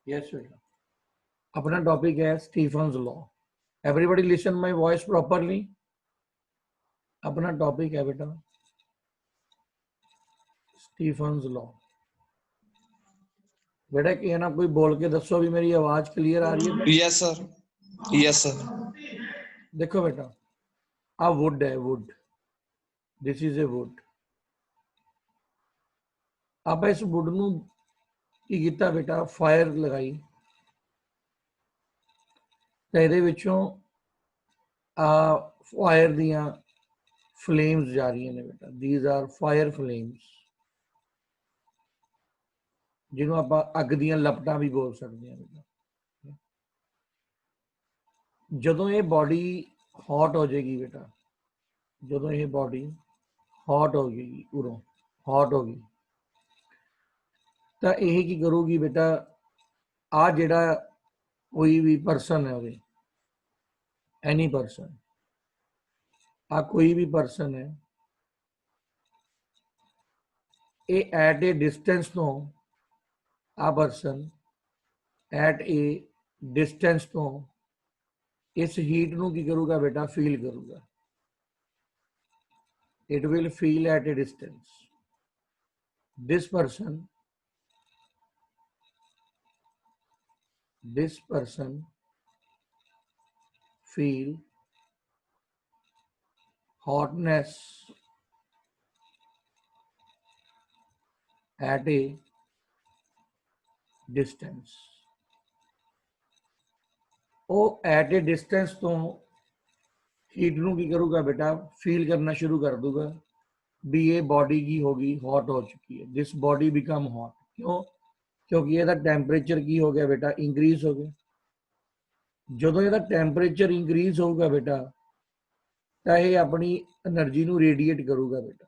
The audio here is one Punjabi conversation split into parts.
यस बेटा, अपना टॉपिक है Stefan's law. Everybody listen my voice properly. अपना टॉपिक है बेटा स्टीफन्स लॉ। बेटा कि है ना, कोई बोल के दसो भी मेरी आवाज क्लियर आ रही है? Yes sir, yes sir. देखो बेटा, आ वुड है, would, this is a would. आप इस वुड ਨੂੰ ਕੀ ਕੀਤਾ ਬੇਟਾ, ਫਾਇਰ ਲਗਾਈ ਤੇ ਇਹਦੇ ਵਿੱਚੋਂ ਆ ਫਾਇਰ ਦੀਆਂ ਫਲੇਮਸ ਜਾ ਰਹੀਆਂ ਨੇ ਬੇਟਾ। ਥੀਸ ਆਰ ਫਾਇਰ ਫਲੇਮਸ, ਜਿਹਨੂੰ ਆਪਾਂ ਅੱਗ ਦੀਆਂ ਲਪਟਾਂ ਵੀ ਬੋਲ ਸਕਦੇ ਹਾਂ ਬੇਟਾ। ਜਦੋਂ ਇਹ ਬਾਡੀ ਹੌਟ ਹੋ ਜਾਏਗੀ ਬੇਟਾ, ਜਦੋਂ ਇਹ ਬਾਡੀ ਹੌਟ ਹੋ ਗਈ, ਉਰੋਂ ਹੌਟ ਹੋ ਗਈ, ਤਾਂ ਇਹ ਕੀ ਕਰੂਗੀ ਬੇਟਾ, ਆ ਜਿਹੜਾ ਕੋਈ ਵੀ ਪਰਸਨ ਹੈ ਉਹਦੇ, ਐਨੀ ਪਰਸਨ, ਆ ਕੋਈ ਵੀ ਪਰਸਨ ਹੈ, ਇਹ ਐਟ ਏ ਡਿਸਟੈਂਸ ਤੋਂ, ਆ ਪਰਸਨ ਐਟ ਏ ਡਿਸਟੈਂਸ ਤੋਂ ਇਸ ਹੀਟ ਨੂੰ ਕੀ ਕਰੂਗਾ ਬੇਟਾ, ਫੀਲ ਕਰੂਗਾ। it will feel at a distance. This person feel hotness at a distance. ਉਹ at a distance ਤੋਂ ਹੀਟ ਨੂੰ ਕੀ ਕਰੂਗਾ ਬੇਟਾ, ਫੀਲ ਕਰਨਾ ਸ਼ੁਰੂ ਕਰ ਦੂਗਾ ਵੀ ਇਹ ਬਾਡੀ ਕੀ ਹੋ ਗਈ, ਹੌਟ ਹੋ ਚੁੱਕੀ ਹੈ। ਦਿਸ ਬਾਡੀ ਬਿਕਮ ਹੌਟ। ਕਿਉਂ? ਕਿਉਂਕਿ ਇਹਦਾ ਟੈਂਪਰੇਚਰ ਕੀ ਹੋ ਗਿਆ ਬੇਟਾ, ਇੰਕਰੀਜ਼ ਹੋ ਗਿਆ। ਜਦੋਂ ਇਹਦਾ ਟੈਂਪਰੇਚਰ ਇੰਕਰੀਜ਼ ਹੋਊਗਾ ਬੇਟਾ, ਤਾਂ ਇਹ ਆਪਣੀ એનર્ਜੀ ਨੂੰ ਰੇਡੀਏਟ ਕਰੂਗਾ ਬੇਟਾ।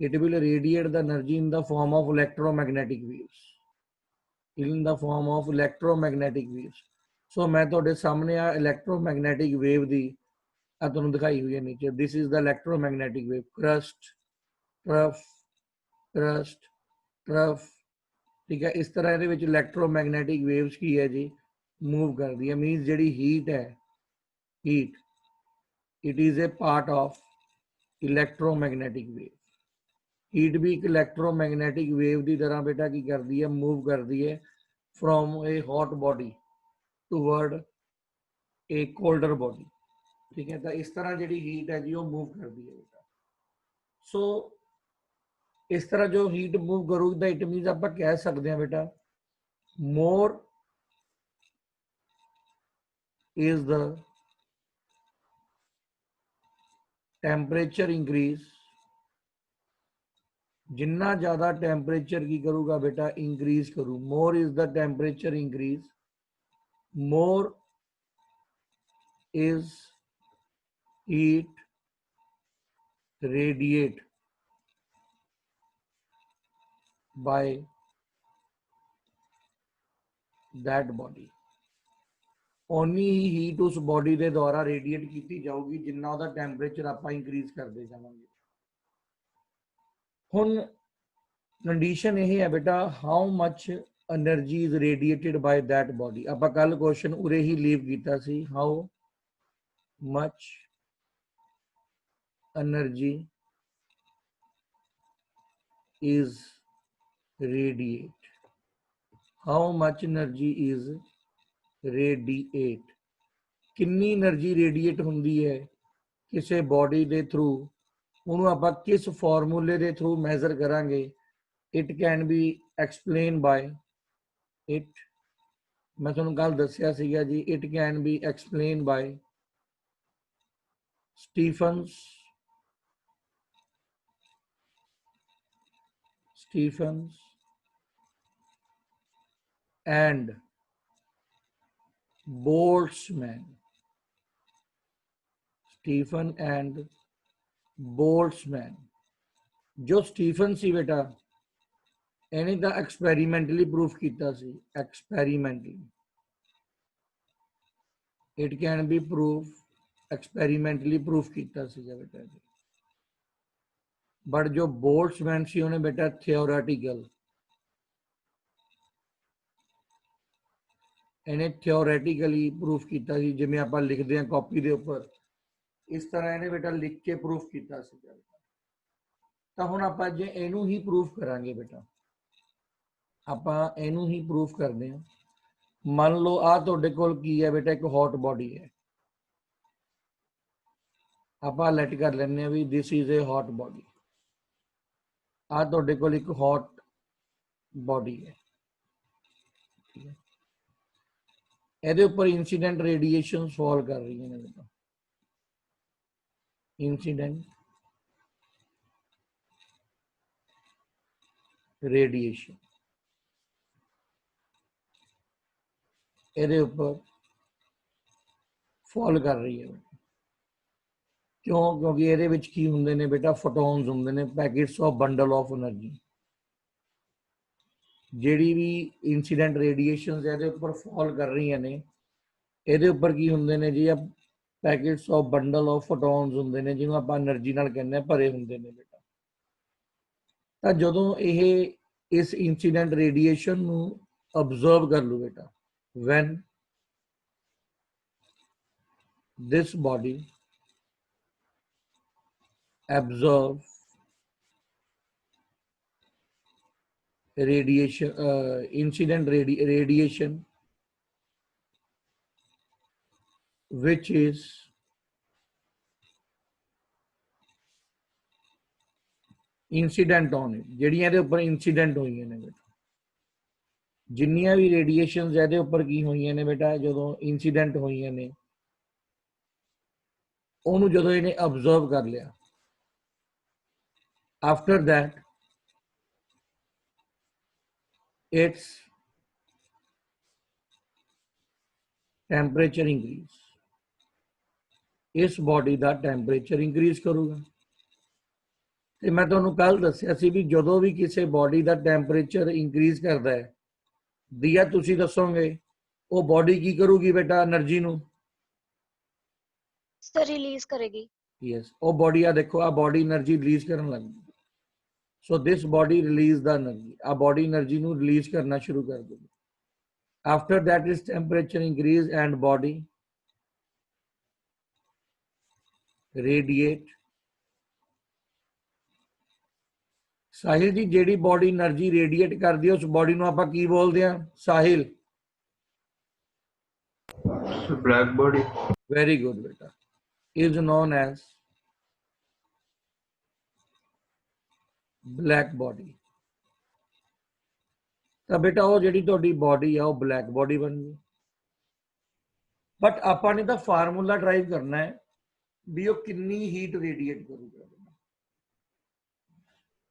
It will radiate the energy in the form of electromagnetic waves, in the form of electromagnetic waves. So ਮੈਂ ਤੁਹਾਡੇ ਸਾਹਮਣੇ ਆ ਇਲੈਕਟ੍ਰੋਮੈਗਨੈਟਿਕ ਵੇਵ ਦੀ ਆ ਤੁਹਾਨੂੰ ਦਿਖਾਈ ਹੋਈ ਹੈ ਨੀਚੇ। This is the electromagnetic wave, crust, turf, crust, turf. ਠੀਕ ਹੈ, ਇਸ ਤਰ੍ਹਾਂ ਇਹਦੇ ਵਿੱਚ ਇਲੈਕਟ੍ਰੋਮੈਗਨੈਟਿਕ ਵੇਵਸ ਕੀ ਹੈ ਜੀ, ਮੂਵ ਕਰਦੀ ਹੈ। ਮੀਨਸ ਜਿਹੜੀ ਹੀਟ ਹੈ, heat, it is a part of electromagnetic wave. Heat ਵੀ ਇੱਕ ਇਲੈਕਟ੍ਰੋਮੈਗਨੈਟਿਕ ਵੇਵ ਦੀ ਤਰ੍ਹਾਂ ਬੇਟਾ ਕੀ ਕਰਦੀ ਹੈ, ਮੂਵ ਕਰਦੀ ਹੈ from a hot body toward a colder body. ਠੀਕ ਹੈ, ਤਾਂ ਇਸ ਤਰ੍ਹਾਂ ਜਿਹੜੀ ਹੀਟ ਹੈ ਜੀ ਉਹ ਮੂਵ ਕਰਦੀ ਹੈ ਬੇਟਾ। ਸੋ ਇਸ ਤਰ੍ਹਾਂ ਜੋ ਹੀਟ ਮੂਵ ਕਰੂਗੀ ਤਾਂ ਇਟ ਮੀਨਸ ਆਪਾਂ ਕਹਿ ਸਕਦੇ ਹਾਂ ਬੇਟਾ, more is the temperature increase, जिन्ना ज़्यादा टेम्परेचर की करूँगा बेटा, इंक्रीज करूँ। more is the temperature increase, more is heat radiate by that body। ਓਨੀ ਹੀ ਹੀਟ ਉਸ ਬੋਡੀ ਦੇ ਦੁਆਰਾ ਰੇਡੀਏਟ ਕੀਤੀ ਜਾਊਗੀ ਜਿੰਨਾ ਉਹਦਾ ਟੈਂਪਰੇਚਰ ਆਪਾਂ ਇੰਕਰੀਜ਼ ਕਰਦੇ ਜਾਵਾਂਗੇ। ਹੁਣ ਕੰਡੀਸ਼ਨ ਇਹ ਹੈ ਬੇਟਾ, how much energy is radiated by that body. ਆਪਾਂ ਕੱਲ ਕੁਐਸਚਨ ਉਰੇ ਹੀ ਲੀਵ ਕੀਤਾ ਸੀ, how much energy is radiate, how much energy is radiate, ਕਿੰਨੀ એનર્ਜੀ ਰੇਡੀਏਟ ਹੁੰਦੀ ਹੈ ਕਿਸੇ ਬੋਡੀ ਦੇ ਥਰੂ, ਉਹਨੂੰ ਆਪਾਂ ਕਿਸ ਫਾਰਮੂਲੇ ਦੇ ਥਰੂ ਮੈਜ਼ਰ ਕਰਾਂਗੇ। It can be explain by it, ਮੈਂ ਤੁਹਾਨੂੰ ਕੱਲ ਦੱਸਿਆ ਸੀਗਾ ਜੀ, it can be explain by Stephen's and Boltzmann, Stephen and Boltzmann. जो स्टीफन सी बेटा, ਇਹਨੇ ਤਾਂ ਐਕਸਪੈਰੀਮੈਂਟਲੀ ਪ੍ਰੂਫ ਕੀਤਾ ਸੀ, experimentally. It can be proof, experimentally proof ਕੀਤਾ ਸੀਗਾ ਬੇਟਾ। ਬਟ ਜੋ ਬੋਲਟਜ਼ਮੈਨ ਸੀ ਉਹਨੇ ਬੇਟਾ ਥਿਓਰੈਟੀਕਲ, ਇਹਨੇ ਥਿਓਰੈਟੀਕਲੀ ਪ੍ਰੂਫ ਕੀਤਾ ਸੀ, ਜਿਵੇਂ ਆਪਾਂ ਲਿਖਦੇ ਹਾਂ ਕਾਪੀ ਦੇ ਉੱਪਰ, ਇਸ ਤਰ੍ਹਾਂ ਇਹਨੇ ਬੇਟਾ ਲਿਖ ਕੇ ਪ੍ਰੂਫ ਕੀਤਾ ਸੀ। ਤਾਂ ਹੁਣ ਆਪਾਂ ਜੇ ਇਹਨੂੰ ਹੀ ਪ੍ਰੂਫ ਕਰਾਂਗੇ ਬੇਟਾ, ਆਪਾਂ ਇਹਨੂੰ ਹੀ ਪ੍ਰੂਫ ਕਰਦੇ ਹਾਂ। ਮੰਨ ਲਓ ਆ ਤੁਹਾਡੇ ਕੋਲ ਕੀ ਹੈ ਬੇਟਾ, ਇੱਕ ਹੌਟ ਬੋਡੀ ਹੈ। ਆਪਾਂ ਲੈਟ ਕਰ ਲੈਂਦੇ ਹਾਂ ਵੀ this is a hot body. ਆ ਤੁਹਾਡੇ ਕੋਲ ਇੱਕ ਹੌਟ ਬੋਡੀ ਹੈ, ਠੀਕ ਹੈ। ਇਹਦੇ ਉੱਪਰ ਇੰਸੀਡੈਂਟ ਰੇਡੀਏਸ਼ਨ ਫਾਲ ਕਰ ਰਹੀਆਂ ਨੇ ਬੇਟਾ, इंसिडेंट रेडिएशन ਇਹਦੇ ਉੱਪਰ ਫਾਲ ਕਰ ਰਹੀ ਹੈ। ਕਿਉਂ? ਕਿਉਂਕਿ ਇਹਦੇ ਵਿੱਚ ਕੀ ਹੁੰਦੇ ਨੇ ਬੇਟਾ, ਫੋਟੋਨਸ ਹੁੰਦੇ ਨੇ, packets of bundle of energy. ਜਿਹੜੀ ਵੀ ਇੰਸੀਡੈਂਟ ਰੇਡੀਏਸ਼ਨਸ ਇਹਦੇ ਉੱਪਰ ਫਾਲ ਕਰ ਰਹੀਆਂ ਨੇ, ਇਹਦੇ ਉੱਪਰ ਕੀ ਹੁੰਦੇ ਨੇ ਜੀ, packets of bundle of photons ਹੁੰਦੇ ਨੇ, ਜਿਹਨੂੰ ਆਪਾਂ એનર્ਜੀ ਨਾਲ ਕਹਿੰਦੇ ਆ, ਭਰੇ ਹੁੰਦੇ ਨੇ ਬੇਟਾ। ਤਾਂ ਜਦੋਂ ਇਹ ਇਸ ਇੰਸੀਡੈਂਟ ਰੇਡੀਏਸ਼ਨ ਨੂੰ ਅਬਜ਼ਰਵ ਕਰ ਲੂ ਬੇਟਾ, when this body absorb radiation, incident radiation which is incident on it, ਜਿਹੜੀਆਂ ਇਹਦੇ ਉੱਪਰ incident ਹੋਈਆਂ ਨੇ ਬੇਟਾ, ਜਿੰਨੀਆਂ ਵੀ ਰੇਡੀਏਸ਼ਨਸ ਇਹਦੇ ਉੱਪਰ ਕੀ ਹੋਈਆਂ ਨੇ ਬੇਟਾ, ਜਦੋਂ incident ਹੋਈਆਂ ਨੇ, ਉਹਨੂੰ ਜਦੋਂ ਇਹਨੇ ਅਬਜ਼ਰਵ ਕਰ ਲਿਆ, after that its temperature increase, ਇਸ ਬੋਡੀ ਦਾ ਟੈਂਪਰੇਚਰ ਇੰਕਰੀਜ਼ ਕਰੂਗਾ। ਤੇ ਮੈਂ ਤੁਹਾਨੂੰ ਕੱਲ ਦੱਸਿਆ ਸੀ ਵੀ ਜਦੋਂ ਵੀ ਕਿਸੇ ਬੋਡੀ ਦਾ ਟੈਂਪਰੇਚਰ ਇੰਕਰੀਜ਼ ਕਰਦਾ ਹੈ, ਦੀਆ ਤੁਸੀਂ ਦੱਸੋਗੇ ਉਹ ਬੋਡੀ ਕੀ ਕਰੂਗੀ ਬੇਟਾ, એનર્ਜੀ ਨੂੰ ਸਰ ਰਿਲੀਜ਼ ਕਰੇਗੀ। ਯੈਸ, ਉਹ ਬੋਡੀ ਆ ਦੇਖੋ, ਆ ਬੋਡੀ એનર્ਜੀ ਰਿਲੀਜ਼ ਕਰਨ ਲੱਗ ਗਈ। ਸੋ ਦਿਸ ਬੋਡੀ ਰਿਲੀਜ਼ ਦਾ એનર્ਜੀ, ਆ ਬੋਡੀ એનર્ਜੀ ਨੂੰ ਰਿਲੀਜ਼ ਕਰਨਾ ਸ਼ੁਰੂ ਕਰ ਦੇਗੀ। After that is temperature increase and body radiate। Sahil ਜੀ, ਜਿਹੜੀ ਬੋਡੀ એનર્ਜੀ ਰੇਡੀਏਟ ਕਰਦੀ ਹੈ ਉਸ ਬੋਡੀ ਨੂੰ ਆਪਾਂ ਕੀ ਬੋਲਦੇ ਆ Sahil? Black body. Very good बेटा, is known as black body। ਤਾਂ ਬੇਟਾ ਉਹ ਜਿਹੜੀ ਤੁਹਾਡੀ ਬੋਡੀ ਆ ਉਹ ਬਲੈਕ ਬੋਡੀ ਬਣ ਗਈ। ਬਟ ਆਪਾਂ ਨੇ ਤਾਂ ਫਾਰਮੂਲਾ ਡਰਾਈਵ ਕਰਨਾ ਹੈ ਵੀ ਉਹ ਕਿੰਨੀ ਹੀਟ ਰੇਡੀਏਟ ਕਰੂਗਾ,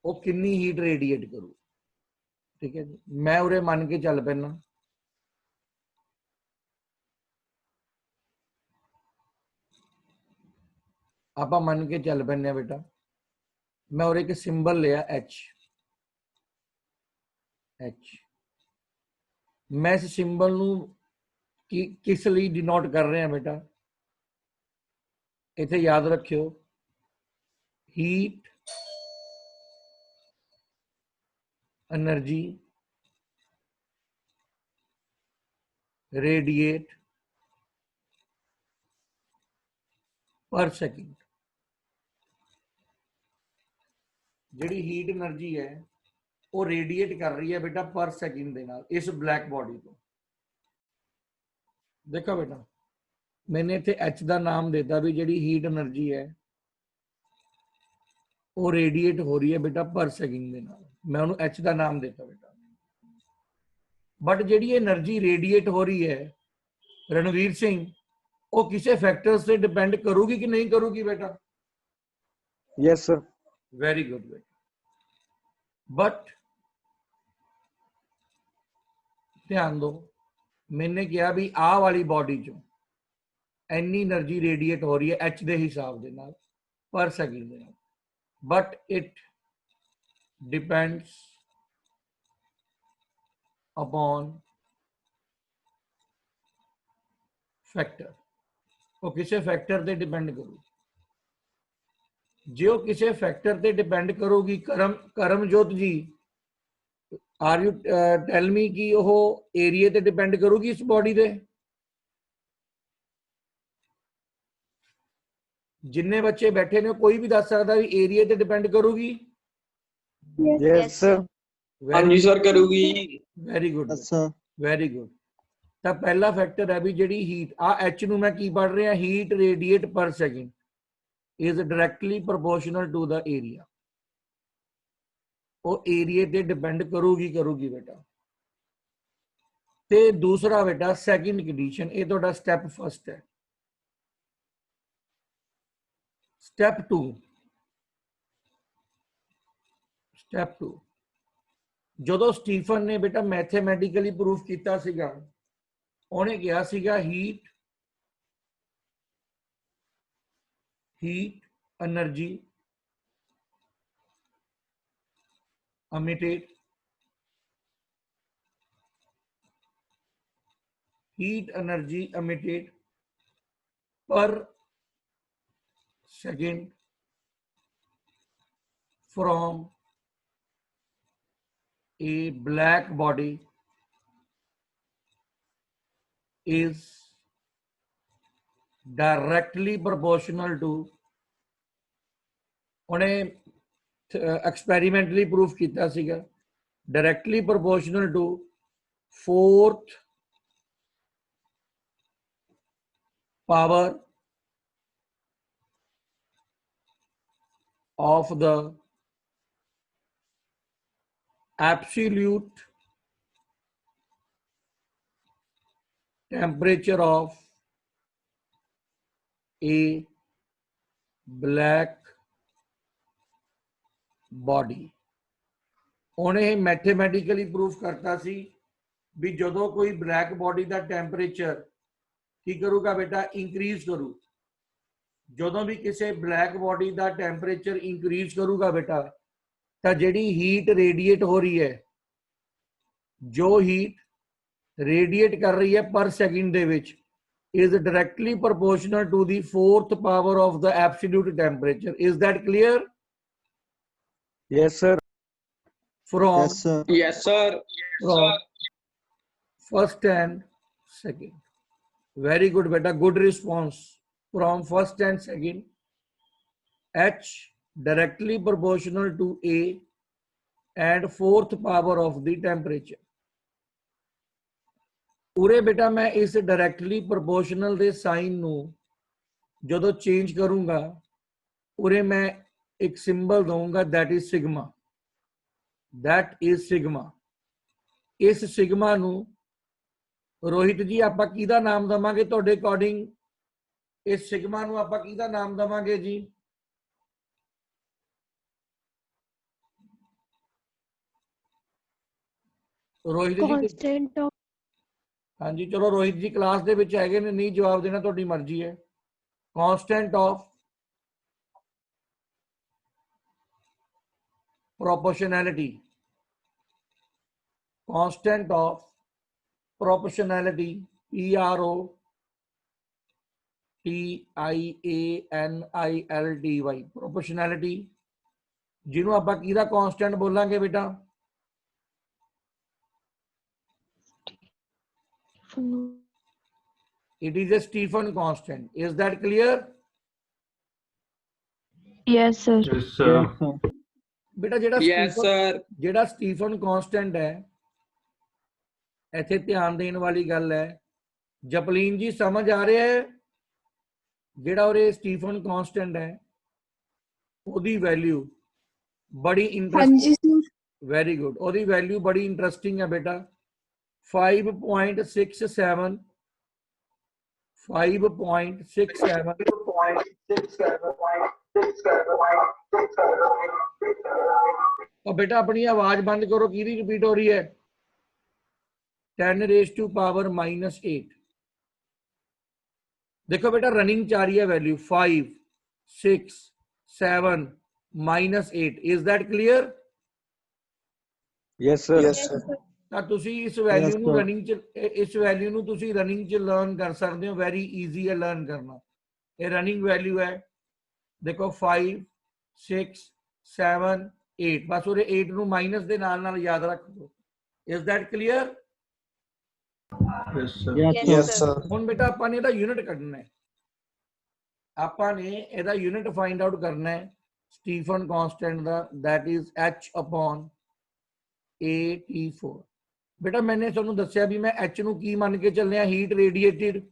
ਉਹ ਕਿੰਨੀ ਹੀਟ ਰੇਡੀਏਟ ਕਰੂ। ਠੀਕ ਹੈ ਜੀ, ਮੈਂ ਉਰੇ ਮੰਨ ਕੇ ਚੱਲ ਪੈਣਾ, ਆਪਾਂ ਮੰਨ ਕੇ ਚੱਲ ਪੈਂਦੇ ਆ ਬੇਟਾ, ਮੈਂ ਉਰੇ ਇੱਕ ਸਿੰਬਲ ਲਿਆ H। ਮੈਂ ਇਸ ਸਿੰਬਲ ਨੂੰ ਕਿਸ ਲਈ ਡਿਨੋਟ ਕਰ ਰਹੇ ਹਾਂ ਬੇਟਾ, ਇੱਥੇ ਯਾਦ ਰੱਖਿਓ, ਹੀਟ એનર્ਜੀ ਰੇਡੀਏਟ ਪਰ ਸੈਕਿੰਡ। ਜਿਹੜੀ ਹੀਟ એનર્ਜੀ ਹੈ ਉਹ ਰੇਡੀਏਟ ਕਰ ਰਹੀ ਹੈ ਬੇਟਾ ਪਰ ਸੈਕਿੰਡ ਦੇ ਨਾਲ ਇਸ ਬਲੈਕ ਬੋਡੀ ਤੋਂ। ਦੇਖੋ ਬੇਟਾ, मैंने इतने H का नाम देता भी ਜਿਹੜੀ ਹੀਟ એનર્ਜੀ है वो रेडिएट हो रही है बेटा पर सेकंड ਦੇ ਨਾਲ, मैं ਉਹਨੂੰ H का नाम देता बेटा। बट ਜਿਹੜੀ એનર્ਜੀ रेडिएट हो रही है रणवीर सिंह, वो किसी फैक्टर से डिपेंड करूगी कि नहीं करूगी बेटा? Yes sir. वेरी गुड बेटा। बट ध्यान दो, मैंने कहा भी आ वाली बॉडी चो ਇੰਨੀ એનર્ਜੀ ਰੇਡੀਏਟ ਹੋ ਰਹੀ ਹੈ H ਦੇ ਹਿਸਾਬ ਦੇ ਨਾਲ ਪਰ ਸੈਕਿੰਡ ਦੇ ਨਾਲ, but it depends upon factor. ਉਹ ਕਿਸੇ ਫੈਕਟਰ ਤੇ ਡਿਪੈਂਡ ਕਰੂ। ਜੇ ਉਹ ਕਿਸੇ ਫੈਕਟਰ ਤੇ ਡਿਪੈਂਡ ਕਰੂਗੀ, ਕਰਮਜੋਤ ਜੀ, आर यू टेल मी कि वो एरिया ते डिपेंड करूगी इस बॉडी दे? जिन्ने बच्चे बैठे ने कोई भी दस सकता भी एरिया ते डिपेंड करूगी? Yes, sir. हाँ जी सर करूगी। Very good, Yes, sir. Very good. ਤਾਂ ਪਹਿਲਾ ਫੈਕਟਰ ਹੈ ਵੀ ਜਿਹੜੀ ਹੀਟ ਆ H ਨੂੰ ਮੈਂ ਕੀ ਪੜ ਰਿਹਾ, heat radiate per second is directly proportional to the area. ਉਹ ਏਰੀਆ ਤੇ ਡਿਪੈਂਡ ਕਰੂਗੀ ਬੇਟਾ। ਤੇ ਦੂਸਰਾ ਬੇਟਾ ਸੈਕਿੰਡ ਕੰਡੀਸ਼ਨ, ਇਹ ਤੁਹਾਡਾ ਸਟੈਪ ਫਸਟ ਹੈ। ਸਟੈਪ 2, ਜਦੋਂ ਸਟੀਫਨ ਨੇ ਬੇਟਾ ਮੈਥਮੈਟਿਕਲੀ ਪ੍ਰੂਫ ਕੀਤਾ ਸੀਗਾ, ਉਹਨੇ ਕਿਹਾ ਸੀਗਾ heat energy emitted, heat energy emitted per second from a black body is directly proportional to, उन्हें एक्सपेरिमेंटली प्रूफ किया सीगा, directly proportional to 4th power of the absolute temperature of a black body। उन्हें मैथमेटिकली प्रूफ करता सी भी जदों कोई ब्लैक बॉडी का टैंपरेचर की करूगा बेटा, इंक्रीज करू। जदों भी किसी ब्लैक बॉडी का टैंपरेचर इंक्रीज करूगा बेटा, तो जिहड़ी हीट रेडिएट हो रही है, जो हीट रेडिएट कर रही है पर second they which is directly proportional to the 4th power of the absolute temperature। Is that clear? Yes, sir. From Yes, sir. Yes sir. from first and second। Very good beta, good response। From first and second, H directly proportional to A and 4th power of the temperature। उरे बेटा मैं इस डायरेक्टली प्रोपोर्शनल दे साइन नू जदों चेंज करूंगा, उरे मैं एक सिंबल दूंगा, that is sigma. That is sigma. इस सिग्मा नू रोहित जी आप किहदा नाम दवांगे तुहाडे अकॉर्डिंग? इस सिग्मा नू आप किहदा नाम दवांगे जी? रोहित जी कांस्टेंट ऑफ हाँ जी, चलो रोहित जी क्लास दे विच हैगे ने, नहीं जवाब देना तुहाडी मर्जी है। Constant of proportionality, constant of proportionality, PROPORTIANILTY, proportionality, जिन्हों आप किहदा कांस्टेंट बोलांगे बेटा? It is a Stephen constant। Is that clear? Yes sir. Yes, Yes, sir. sir. बेटा यस सर। जेड़ा स्टीफन कांस्टेंट है, इत्थे ध्यान देने वाली गल है। जपलीन जी समझ आ रहा है? जेड़ा और स्टीफन कांस्टेंट है, ओदी वैल्यू बड़ी इंटरेस्टिंग। वेरी गुड, ओदी वैल्यू बड़ी इंटरेस्टिंग है बेटा। 5.67 और बेटा अपनी आवाज बंद करो, की रिपीट हो रही है? 10⁻⁻8। देखो बेटा रनिंग च आ रही है value 5, 6, 7 -8। Is that clear? Yes, sir. Yes, sir. ਤਾਂ ਤੁਸੀਂ ਇਸ ਵੈਲਿਊ ਨੂੰ sir. ਰਨਿੰਗ ਚ ਇਸ ਵੈਲਿਊ ਨੂੰ ਤੁਸੀਂ ਰਨਿੰਗ ਚ ਲਰਨ ਕਰ ਸਕਦੇ ਹੋ। ਵੈਰੀ ਈਜ਼ੀ ਹੈ ਲਰਨ ਕਰਨਾ। ਇਹ ਰਨਿੰਗ ਵੈਲਿਊ ਹੈ, ਦੇਖੋ 5, 6, 7, 8। ਬਸ ਉਹਦੇ 8 ਨੂੰ ਮਾਈਨਸ ਦੇ ਨਾਲ ਨਾਲ ਯਾਦ ਰੱਖ ਲਓ। Is that clear? Yes, sir. Yes, sir. ਹੁਣ ਬੇਟਾ ਆਪਾਂ ਨੇ ਇਹਦਾ ਯੂਨਿਟ ਕੱਢਣਾ ਹੈ, ਆਪਾਂ ਨੇ ਇਹਦਾ ਯੂਨਿਟ ਫਾਈਂਡ ਆਊਟ ਕਰਨਾ ਹੈ Stephen constant the, that is h upon AT4। ਬੇਟਾ ਮੈਨੇ ਤੁਹਾਨੂੰ ਦੱਸਿਆ ਵੀ ਮੈਂ h ਨੂੰ ਕੀ ਮੰਨ ਕੇ ਚੱਲਿਆ, heat ਰੇਡੀਏਟਿਡ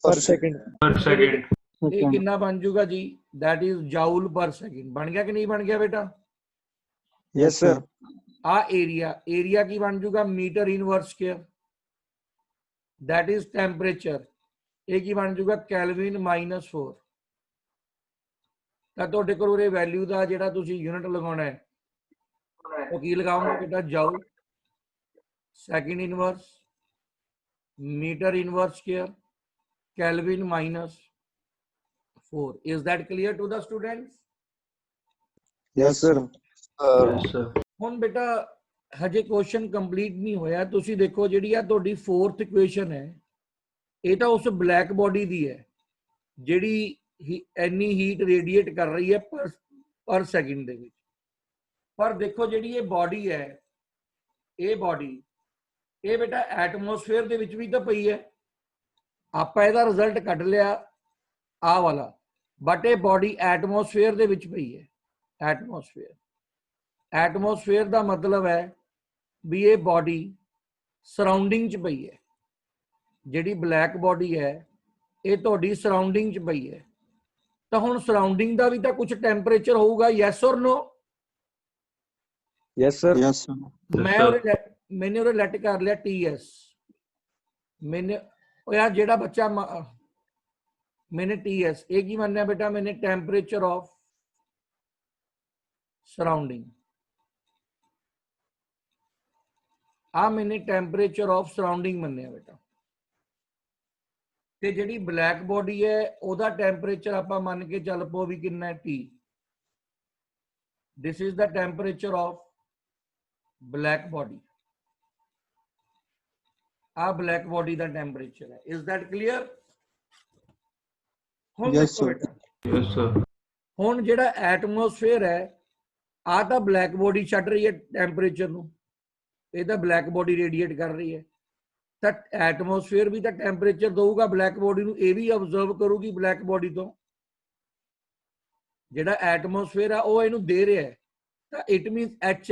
Per second. Per second. ਇਹ ਕਿੰਨਾ ਬਣ ਜਾਊਗਾ ਜੀ, that is joule per second। ਬਣ ਗਿਆ ਕਿ ਨਹੀਂ ਬਣ ਗਿਆ ਬੇਟਾ? Yes, sir. ਆ ਏਰੀਆ ਕੀ ਬਣ ਜਾਊਗਾ, meter inverse square, that is temperature। ਇਹ ਕੀ ਬਣ ਜਾਊਗਾ, ਕੈਲਵਿਨ -4। ਤਾਂ ਤੁਹਾਡੇ ਕੋਲ ਉਰੇ ਵੈਲਿਊ ਦਾ ਜਿਹੜਾ ਤੁਸੀਂ ਯੂਨਿਟ ਲਗਾਉਣਾ ਹੈ ਉਹ ਕੀ ਲਗਾਓਗੇ ਬੇਟਾ, joule second inverse metre inverse square kelvin -4। is that clear to the students? Yes, sir. Yes, sir. ਹੁਣ ਬੇਟਾ ਹਜੇ ਕੁਐਸਚਨ ਕੰਪਲੀਟ ਨਹੀਂ ਹੋਇਆ, ਤੁਸੀਂ ਦੇਖੋ ਜਿਹੜੀ ਆ ਤੁਹਾਡੀ 4th ਇਕੁਏਸ਼ਨ ਹੈ ਇਹ ਤਾਂ ਉਸ ਬਲੈਕ ਬੋਡੀ ਦੀ ਹੈ ਜਿਹੜੀ ਇੰਨੀ ਹੀਟ ਰੇਡੀਏਟ ਕਰ ਰਹੀ ਹੈ ਪਰ ਸੈਕਿੰਡ ਦੇ ਵਿੱਚ। ਪਰ ਦੇਖੋ ਜਿਹੜੀ ਇਹ ਬੋਡੀ ਹੈ, ਇਹ ਬੋਡੀ ਇਹ ਬੇਟਾ ਐਟਮੋਸਫੇਅਰ ਦੇ ਵਿੱਚ ਵੀ ਤਾਂ ਪਈ ਹੈ, ਆਪਾਂ ਇਹਦਾ ਰਿਜ਼ਲਟ ਕੱਢ ਲਿਆ ਆਹ ਵਾਲਾ, ਬਟ ਇਹ ਬੋਡੀ ਐਟਮੋਸਫੇਅਰ ਦੇ ਵਿੱਚ ਪਈ ਹੈ। ਐਟਮੋਸਫੇਅਰ ਦਾ ਮਤਲਬ ਹੈ ਵੀ ਇਹ ਬੋਡੀ ਸਰਾਊਂਡਿੰਗ 'ਚ ਪਈ ਹੈ, ਜਿਹੜੀ ਬਲੈਕ ਬੋਡੀ ਹੈ ਇਹ ਤੁਹਾਡੀ ਸਰਾਊਂਡਿੰਗ 'ਚ ਪਈ ਹੈ। ਤਾਂ ਹੁਣ ਸਰਾਊਂਡਿੰਗ ਦਾ ਵੀ ਤਾਂ ਕੁਝ ਟੈਂਪਰੇਚਰ ਹੋਊਗਾ, ਯੈਸ ਔਰ ਨੋ? Yes, sir. Yes, sir. मैंने उरे लेट कर लिया TS। मैंने यार जेड़ा बच्चा मैंने TS एक ही मानना बेटा, मैंने टेम्परेचर ऑफ सराउंडिंग, मैंने टेम्परेचर ऑफ सराउंडिंग मन्निया बेटा। ते जेड़ी ब्लैक बॉडी है ओदा टेम्परेचर आप मान के चल पो भी कितना है, T। This is the temperature of black body, black body का टेम्परेचर है। Is that clear? Yes, sir. Yes, sir. हुण जिहड़ा एटमोसफेयर है आ तां ब्लैक बॉडी छड्ड रही है टेम्परेचर नूं, ये तां ब्लैक बॉडी रेडिएट कर रही है, तां एटमोसफेयर भी तां टेम्परेचर दूगा ब्लैक बॉडी नूं, ये भी ऑब्जर्व करूगी ब्लैक बॉडी तो। जिहड़ा एटमोसफेयर है वो इहनूं दे रहा है, तां इट मीनस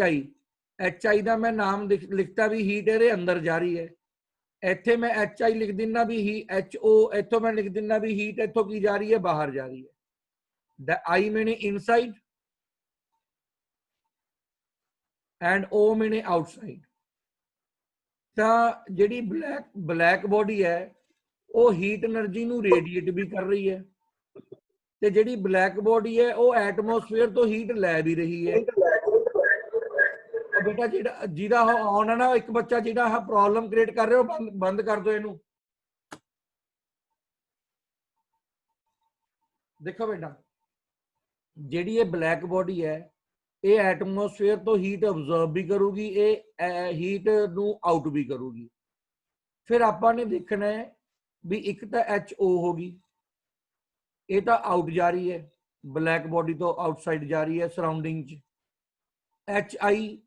HI का मैं नाम लिखता भी हीट ये अंदर जा रही है, इत्थे मैं HI लिख दिना भी HO, इत्थों मैं लिख दिना भी हीट इत्थों की जा रही है, बाहर जा रही है। द I मैंने इनसाइड एंड O मैंने आउटसाइड। तो जिहड़ी ब्लैक बॉडी है वो हीट एनर्जी नूं रेडिएट भी कर रही है, ते जिहड़ी ब्लैक बॉडी है वो एटमोसफेयर तो हीट लै भी रही है। बेटा जिहड़ा आना ना एक बच्चा जिहड़ा प्रॉब्लम क्रिएट कर रहे हो बंद कर दो इनू। देखो बेटा जिहड़ी ये ब्लैक बॉडी है ये एटमोसफेयर तो हीट ऑब्जर्व भी करूगी, ये हीट नू आउट भी करूगी। फिर आपां ने देखना है भी एक तो HO होगी, ये तो आउट जा रही है, ब्लैक बॉडी तो आउटसाइड जा रही है सराउंडिंग च। HI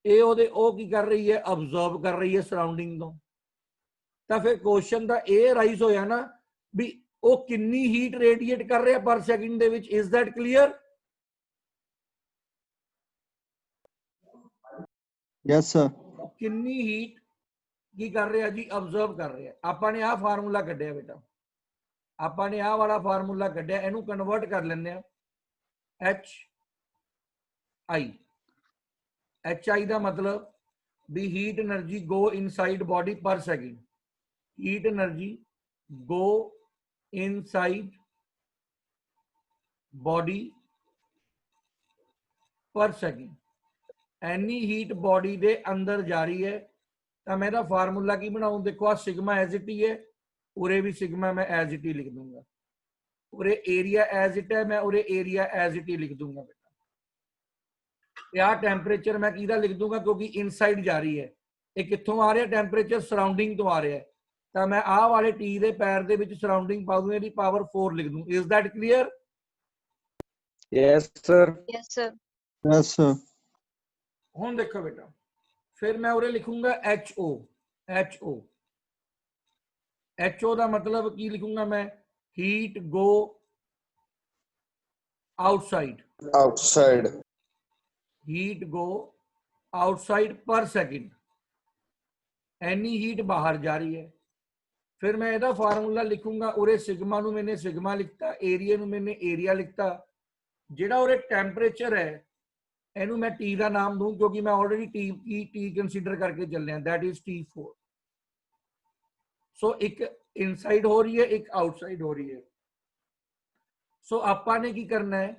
की कर रही है, ऑब्जर्व कर रही है सराउंडिंग तो फिर क्वेश्चन का ये राइज होया ना भी वो कितनी हीट रेडिएट कर रहे हैं पर second they which. Is that clear? Yes, sir. कितनी हीट की कर रहे हैं जी, ऑब्जर्व कर रहे हैं। आपने आ फार्मूला कढ़िया बेटा, आपने आ वाला फार्मूला कढ़िया, इनू कन्वर्ट कर लेने HI का मतलब भी heat energy go inside body per second, heat energy go inside body per second. Any heat body के अंदर जा रही है तो मेरा फार्मूला की बनाऊं, देखो आ सिग्मा एज इट ही है, उरे भी सिग्मा मैं एज इट ही लिख दूंगा, उरे एरिया एज इट है, मैं उरे एरिया एज इट ही लिख दूंगा बेटा। टेम्परेचर मैं किहदा लिख दूंगा क्योंकि इनसाइड जा रही है, ये कित्थों आ रहा है टेम्परेचर, सराउंडिंग तो आ रहा है, तो मैं आ वाले टी दे पैर दे विच सराउंडिंग पा दूं, इहदी पावर 4 लिख दूं। Is that clear? Yes, sir. Yes, sir. Yes, sir. हुण देखो बेटा फिर मैं उरे लिखूंगा HO HO HO का मतलब की लिखूंगा मैं heat go outside outside heat go outside पर सेकंड एनी हीट बाहर जा रही है। फिर मैं ਇਹਦਾ ਫਾਰਮੂਲਾ ਲਿਖੂੰਗਾ ਉਰੇ ਸਿਗਮਾ ਨੂੰ ਮੈਨੇ ਸਿਗਮਾ ਲਿਖਤਾ ਏਰੀਆ ਨੂੰ ਮੈਨੇ ਏਰੀਆ ਲਿਖਤਾ ਜਿਹੜਾ ਉਰੇ ਟੈਂਪਰੇਚਰ ਹੈ ਇਹਨੂੰ ਮੈਂ T ਦਾ ਨਾਮ ਦੂੰ ਕਿਉਂਕਿ ਮੈਂ ਆਲਰੇਡੀ T ਕੰਸੀਡਰ ਕਰਕੇ ਚੱਲਿਆ दैट इज T4। ਸੋ ਇੱਕ ਇਨਸਾਈਡ ਹੋ ਰਹੀ ਹੈ ਇੱਕ ਆਊਟਸਾਈਡ ਹੋ ਰਹੀ ਹੈ। ਸੋ ਆਪਾਂ ਨੇ ਕੀ ਕਰਨਾ ਹੈ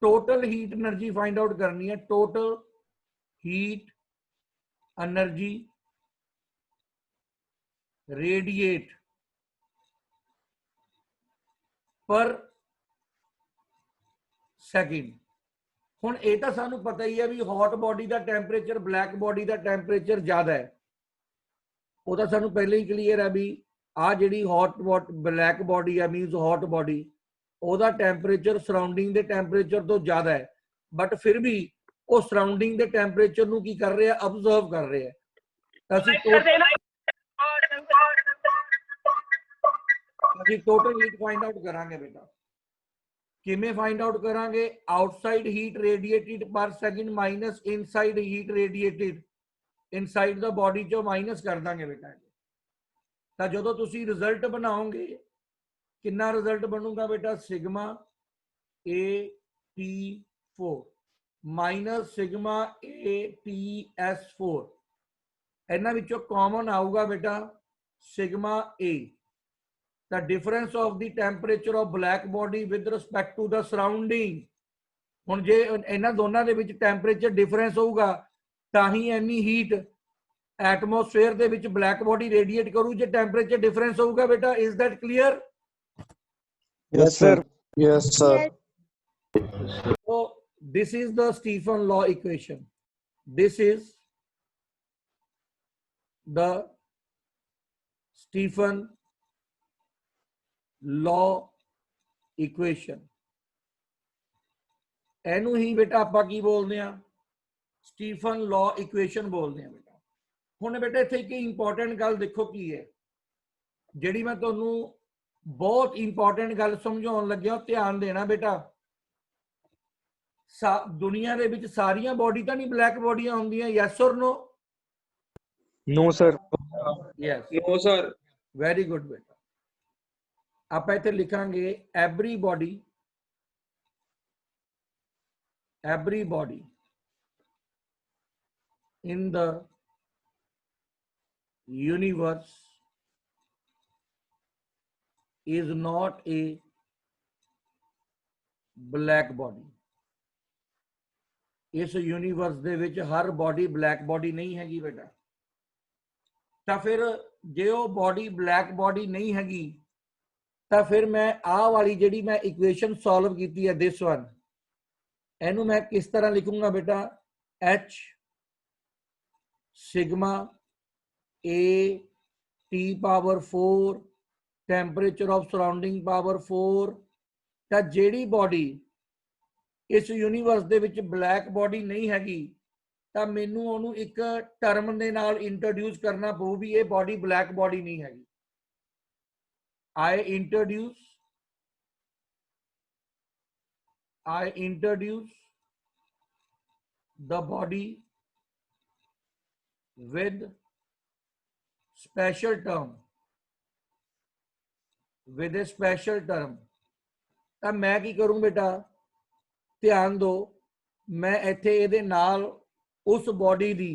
total heat energy find out करनी है टोटल हीट एनर्जी रेडिएट पर सेकंड। हुण ये तो सानू पता ही है भी हॉट बॉडी का टैंपरेचर ब्लैक बॉडी का टैंपरेचर ज्यादा है वो तो सानू पहले ही क्लीयर है भी आ जी हॉट ब्लैक बॉडी है मीनस हॉट बॉडी ਉਹਦਾ ਟੈਂਪਰੇਚਰ ਸਰਾਊਂਡਿੰਗ ਦੇ ਟੈਂਪਰੇਚਰ ਤੋਂ ਜ਼ਿਆਦਾ ਹੈ ਬਟ ਫਿਰ ਵੀ ਉਹ ਸਰਾਊਂਡਿੰਗ ਦੇ ਟੈਂਪਰੇਚਰ ਨੂੰ ਕੀ ਕਰ ਰਿਹਾ ਅਬਜ਼ਰਵ ਕਰ ਰਿਹਾ ਹੈ। ਅਸੀਂ ਟੋਟਲ ਹੀਟ ਫਾਈਂਡ ਆਊਟ ਕਰਾਂਗੇ ਬੇਟਾ ਕਿਵੇਂ ਫਾਈਂਡ ਆਊਟ ਕਰਾਂਗੇ outside heat radiated per second minus inside heat radiated inside the body ਚੋਂ ਮਾਈਨਸ ਕਰ ਦਾਂਗੇ ਬੇਟਾ। ਤਾਂ ਜਦੋਂ ਤੁਸੀਂ ਰਿਜ਼ਲਟ ਬਣਾਓਗੇ कितना रिजल्ट बनूगा बेटा sigma AT4 minus sigma ATS4 इन्हां विचों कॉमन आऊगा बेटा sigma A the difference of the temperature of black body with respect to the surrounding. हुण जे इन्हां दोनां दे विच टेंपरेचर डिफरेंस होऊगा तां ही इन्नी हीट एटमोसफेयर दे विच ब्लैक बॉडी रेडिएट करू जे टेंपरेचर डिफरेंस होऊगा बेटा is that clear? Yes, sir. Yes sir So this is the Stephen law equation. This is the Stephen law equation. ਇਹਨੂੰ ਹੀ ਬੇਟਾ ਆਪਾਂ ਕੀ ਬੋਲਦੇ ਆ ਸਟੀਫਨ ਲਾਅ ਇਕੁਏਸ਼ਨ ਬੋਲਦੇ ਆ ਬੇਟਾ। ਹੁਣ ਬੇਟਾ ਇੱਥੇ ਇੱਕ ਇੰਪੋਰਟੈਂਟ ਗੱਲ ਦੇਖੋ ਕੀ ਹੈ ਜਿਹੜੀ ਮੈਂ ਤੁਹਾਨੂੰ बहुत इंपॉर्टेंट गल समझाउण लग्या ध्यान देना बेटा। दुनिया दे विच सारियां बॉडी तो नहीं ब्लैक बॉडियां होंदियां यस और no? No, sir. Yes no sir very good बेटा। आप इत्थे लिखांगे every body in the universe is not a black body। इस यूनिवर्स दे विच हर बॉडी ब्लैक बॉडी नहीं हैगी बेटा। तो फिर जे वो बॉडी ब्लैक बॉडी नहीं हैगी तो फिर मैं आ वाली जिहड़ी मैं इक्वेशन सॉल्व की है दिस वन इनू मैं किस तरह लिखूंगा बेटा H sigma AT⁴ temperature of surrounding power 4 ਤਾਂ ਜਿਹੜੀ ਬੋਡੀ ਇਸ ਯੂਨੀਵਰਸ ਦੇ ਵਿੱਚ ਬਲੈਕ ਬੋਡੀ ਨਹੀਂ ਹੈਗੀ ਤਾਂ ਮੈਨੂੰ ਉਹਨੂੰ ਇੱਕ ਟਰਮ ਦੇ ਨਾਲ ਇੰਟਰੋਡਿਊਸ ਕਰਨਾ ਪਊ ਵੀ ਇਹ ਬੋਡੀ ਬਲੈਕ ਬੋਡੀ ਨਹੀਂ ਹੈਗੀ। I introduce the body with special term with a special term। ਤਾਂ ਮੈਂ ਕੀ ਕਰੂੰ ਬੇਟਾ ਧਿਆਨ ਦਿਓ ਮੈਂ ਇੱਥੇ ਇਹਦੇ ਨਾਲ ਉਸ ਬੋਡੀ ਦੀ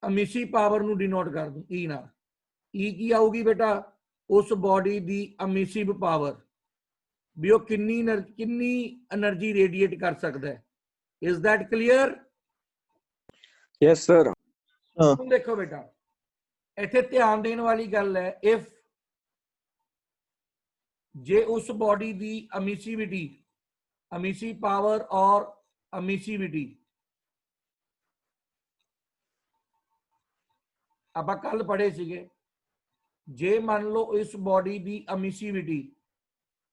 ਅਮਿਸਿਵ ਪਾਵਰ ਨੂੰ ਡਿਨੋਟ ਕਰ ਦੂੰ E ਨਾਲ। E ਕੀ ਆਊਗੀ ਬੇਟਾ ਉਸ ਬੋਡੀ ਦੀ ਅਮਿਸਿਵ ਪਾਵਰ ਵੀ ਉਹ ਕਿੰਨੀ એનર્ਜੀ ਰੇਡੀਏਟ ਕਰ ਸਕਦਾ ਹੈ। Is that clear? Yes, sir. ਹੁਣ ਦੇਖੋ ਬੇਟਾ ਇੱਥੇ ਧਿਆਨ ਦੇਣ ਵਾਲੀ ਗੱਲ ਹੈ ਇਫ जे उस बॉडी की अमिसिव पावर और अमिसिविटी आप कल पढ़े सीगे जे मान लो इस बॉडी की अमिसिविटी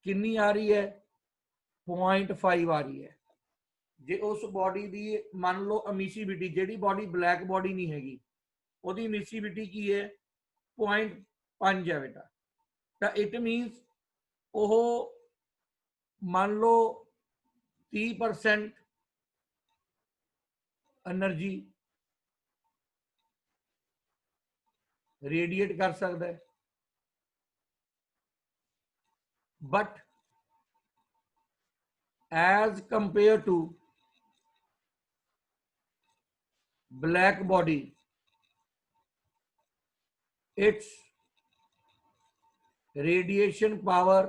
कितनी आ रही है 0.5 आ रही है ਜੇ ਉਸ ਬੋਡੀ ਦੀ ਮੰਨ ਲਓ ਐਮਿਸਿਵਿਟੀ, ਜਿਹੜੀ ਬੋਡੀ ਬਲੈਕ ਬੋਡੀ ਨਹੀਂ ਹੈਗੀ ਉਹਦੀ ਐਮਿਸਿਵਿਟੀ ਕੀ ਹੈ 0.5 ਹੈ ਬੇਟਾ, ਤਾਂ ਇਟ ਮੀਨਸ ਉਹ ਮੰਨ ਲਓ 30% એનર્ਜੀ ਰੇਡੀਏਟ ਕਰ ਸਕਦਾ ਹੈ। But as compared to black body, its radiation power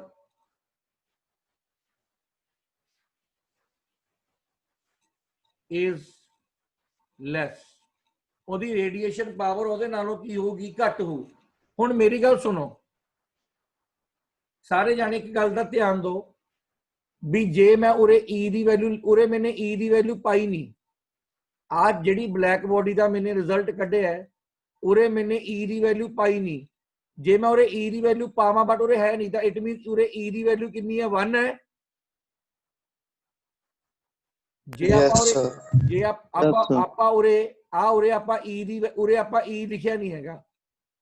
is less। ਉਹਦੀ ਰੇਡੀਏਸ਼ਨ ਪਾਵਰ ਉਹਦੇ ਨਾਲੋਂ ਕੀ ਹੋਊਗੀ, ਘੱਟ ਹੋਊ। ਹੁਣ ਮੇਰੀ ਗੱਲ ਸੁਣੋ ਸਾਰੇ ਜਾਣੇ, ਇੱਕ ਗੱਲ ਦਾ ਧਿਆਨ ਦਿਓ ਵੀ ਜੇ ਮੈਂ ਉਰੇ E ਦੀ ਵੈਲਿਊ, ਉਰੇ ਮੈਨੇ E ਦੀ ਵੈਲਿਊ ਪਾਈ ਨਹੀਂ, ਆ ਜਿਹੜੀ ਬਲੈਕ ਬੋਡੀ ਦਾ ਮੈਨੇ ਰਿਜ਼ਲਟ ਕੱਢਿਆ ਉਰੇ ਮੈਨੇ E ਦੀ ਵੈਲਿਊ ਪਾਈ ਨਹੀਂ, ਜੇ ਮੈਂ ਉਰੇ E ਦੀ ਵੈਲਿਊ ਪਾਵਾਂ ਬਟ ਉਰੇ ਹੈ ਨਹੀਂ, ਤਾਂ ਇਟ ਮੀਨਸ ਉਰੇ E ਦੀ ਵੈਲਿਊ ਕਿੰਨੀ ਹੈ 1 ਹੈ। ਜੇ ਆਪਾਂ ਉਰੇ ਆਪਾਂ E ਦੀ, ਉਰੇ ਆਪਾਂ E ਲਿਖਿਆ ਨਹੀਂ ਹੈਗਾ,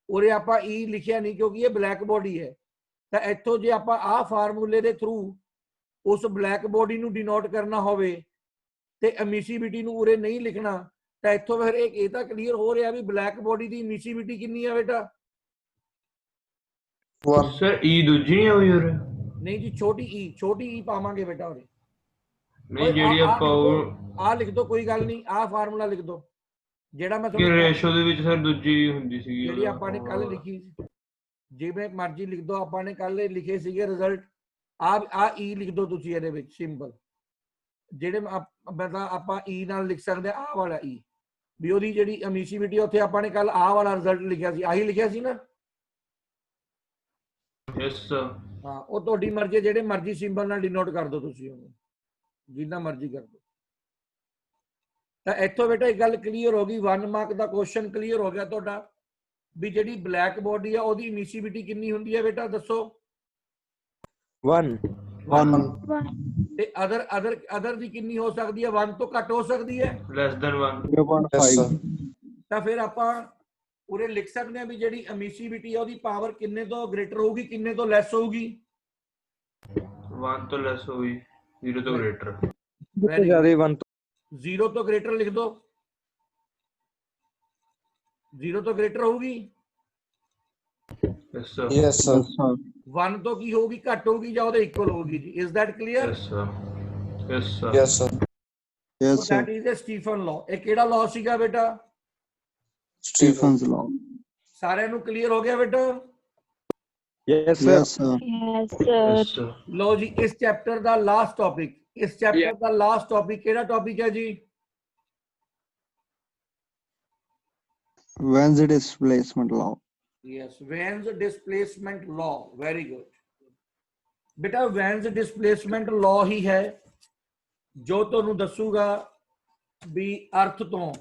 ਉਰੇ ਆਪਾਂ E ਲਿਖਿਆ ਨਹੀਂ ਕਿਉਂਕਿ ਇਹ ਬਲੈਕ ਬੋਡੀ ਹੈ, ਤਾਂ ਇੱਥੋਂ ਜੇ ਆਪਾਂ ਆਹ ਫਾਰਮੂਲੇ ਦੇ ਥਰੂ ਉਸ ਬਲੈਕ ਬੋਡੀ ਨੂੰ ਡਿਨੋਟ ਕਰਨਾ ਹੋਵੇ ਤੇ ਐਮਿਸਿਵਿਟੀ ਨੂੰ ਉਰੇ ਨਹੀਂ ਲਿਖਣਾ, ਤਾਂ ਇੱਥੋਂ ਫਿਰ ਇਹ ਤਾਂ ਕਲੀਅਰ ਹੋ ਰਿਹਾ ਵੀ ਬਲੈਕ ਬੋਡੀ ਦੀ ਐਮਿਸਿਵਿਟੀ ਕਿੰਨੀ ਹੈ ਬੇਟਾ? ਸਰ E ਦੂਜੀ ਨਹੀਂ ਹੋਈ ਉਰੇ? ਨਹੀਂ ਜੀ, ਛੋਟੀ E ਪਾਵਾਂਗੇ ਬੇਟਾ ਉਰੇ। ਨਹੀਂ ਜਿਹੜੀ ਆਪਾਂ ਆ ਲਿਖ ਦੋ, ਕੋਈ ਗੱਲ ਨਹੀਂ, ਆਹ ਫਾਰਮੂਲਾ ਲਿਖ ਦੋ ਜਿਹੜਾ ਮੈਂ ਕਿ ਰੇਸ਼ੋ ਦੇ ਵਿੱਚ ਸਰ ਦੂਜੀ ਹੁੰਦੀ ਸੀ ਜਿਹੜੀ ਆਪਾਂ ਨੇ ਕੱਲ ਲਿਖੀ ਸੀ, ਜਿਵੇਂ ਮਰਜ਼ੀ ਲਿਖ ਦੋ, ਆਪਾਂ ਨੇ ਕੱਲ ਲਿਖੇ ਸੀਗੇ ਰਿਜ਼ਲਟ। ਆ E ਲਿਖ ਦੋ ਤੁਸੀਂ ਇਹਦੇ ਵਿੱਚ ਸਿੰਪਲ, ਜਿਹੜੇ ਆਪਾਂ E ਨਾਲ ਲਿਖ ਸਕਦੇ ਆ, ਆਹ ਵਾਲਾ E ਵੀ ਉਹਦੀ ਜਿਹੜੀ ਐਮਿਸਿਵਿਟੀ ਉੱਥੇ ਆਪਾਂ ਨੇ ਕੱਲ ਆਹ ਵਾਲਾ ਰਿਜ਼ਲਟ ਲਿਖਿਆ ਸੀ, ਆਹੀ ਲਿਖਿਆ ਸੀ ਨਾ? Yes sir. ਹਾਂ, ਉਹ ਤੁਹਾਡੀ ਮਰਜ਼ੀ, ਜਿਹੜੇ ਮਰਜ਼ੀ ਸਿੰਬਲ ਨਾਲ ਡਿਨੋਟ ਕਰ ਦਿਓ ਤੁਸੀਂ ਉਹਨੂੰ, ਜਿੰਨਾ ਮਰਜ਼ੀ ਕਰ ਦਿਓ। ਤਾਂ ਇੱਥੋਂ ਬੇਟਾ ਇੱਕ ਗੱਲ ਕਲੀਅਰ ਹੋ ਗਈ, 1 ਮਾਰਕ ਦਾ ਕੁਐਸਚਨ ਕਲੀਅਰ ਹੋ ਗਿਆ ਤੁਹਾਡਾ ਵੀ ਜਿਹੜੀ ਬਲੈਕ ਬੋਡੀ ਆ ਉਹਦੀ ਐਮਿਸਿਵਿਟੀ ਕਿੰਨੀ ਹੁੰਦੀ ਹੈ ਬੇਟਾ, ਦੱਸੋ? 1 ਤੇ ਅਦਰ ਦੀ ਕਿੰਨੀ ਹੋ ਸਕਦੀ ਹੈ? 1 ਤੋਂ ਘੱਟ ਹੋ ਸਕਦੀ ਹੈ, ਲੈਸ ਦੈਨ 1। 0.5 ਤਾਂ ਫਿਰ ਆਪਾਂ ਉਰੇ ਲਿਖ ਸਕਦੇ ਹਾਂ ਵੀ ਜਿਹੜੀ ਐਮਿਸਿਵਿਟੀ ਹੈ ਉਹਦੀ ਪਾਵਰ ਕਿੰਨੇ ਤੋਂ ਗ੍ਰੇਟਰ ਹੋਊਗੀ, ਕਿੰਨੇ ਤੋਂ ਲੈਸ ਹੋਊਗੀ? 1 ਤੋਂ ਲੈਸ ਹੋਈ, 0 ਤੋਂ ਗ੍ਰੇਟਰ। ਜ਼ਿਆਦਾ 1 0 ਤੋਂ ਗ੍ਰੇਟਰ ਲਿਖ ਦੋ, 0 ਤੋਂ ਗ੍ਰੇਟਰ ਹੋਊਗੀ। Yes sir. Yes, sir. 1 ਤੋਂ ਕੀ ਹੋਊਗੀ, ਘੱਟ ਹੋਊਗੀ ਜਾਂ ਉਹਦੇ ਇਕੁਅਲ ਹੋਊਗੀ ਜੀ? Is that clear? Yes sir. Yes sir. Yes, sir. Yes sir. That is the Stephen law. ਇਹ ਕਿਹੜਾ ਲਾਅ ਸੀਗਾ ਬੇਟਾ? Stephen's law. ਸਾਰਿਆਂ ਨੂੰ ਕਲੀਅਰ ਹੋ ਗਿਆ ਬੇਟਾ? Yes sir. Yes, sir. Yes, sir. Yes sir. ਲਓ ਜੀ, ਇਸ ਚੈਪਟਰ ਦਾ ਲਾਸਟ ਟੌਪਿਕ, ਇਸ ਚੈਪਟਰ ਦਾ ਲਾਸਟ ਟੌਪਿਕ ਕਿਹੜਾ ਟੌਪਿਕ ਹੈ ਜੀ? When's displacement law? Yes, Wien's displacement law. Very good. बेटा Wien's displacement law ही है जो ਤੁਹਾਨੂੰ ਦੱਸੂਗਾ ਵੀ ਅਰਥ ਤੋਂ